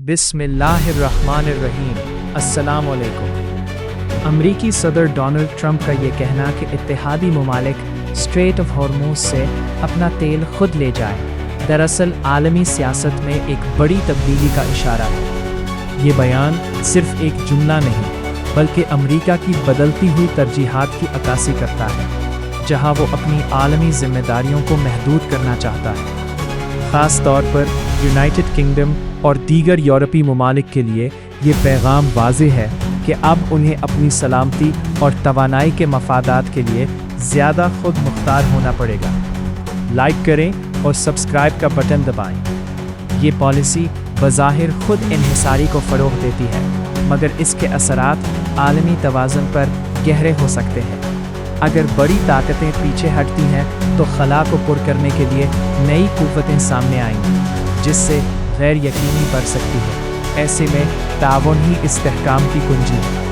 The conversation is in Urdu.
بسم اللہ الرحمن الرحیم۔ السلام علیکم۔ امریکی صدر ڈونلڈ ٹرمپ کا یہ کہنا کہ اتحادی ممالک اسٹریٹ آف ہارموز سے اپنا تیل خود لے جائیں، دراصل عالمی سیاست میں ایک بڑی تبدیلی کا اشارہ ہے۔ یہ بیان صرف ایک جملہ نہیں، بلکہ امریکہ کی بدلتی ہوئی ترجیحات کی عکاسی کرتا ہے، جہاں وہ اپنی عالمی ذمہ داریوں کو محدود کرنا چاہتا ہے۔ خاص طور پر یونائٹڈ کنگڈم اور دیگر یورپی ممالک کے لیے یہ پیغام واضح ہے کہ اب انہیں اپنی سلامتی اور توانائی کے مفادات کے لیے زیادہ خود مختار ہونا پڑے گا۔ لائک کریں اور سبسکرائب کا بٹن دبائیں۔ یہ پالیسی بظاہر خود انحصاری کو فروغ دیتی ہے، مگر اس کے اثرات عالمی توازن پر گہرے ہو سکتے ہیں۔ اگر بڑی طاقتیں پیچھے ہٹتی ہیں تو خلا کو پر کرنے کے لیے نئی قوتیں سامنے آئیں گی، جس سے غیر یقینی بڑھ سکتی ہے۔ ایسے میں تعاون ہی استحکام کی کنجی ہے۔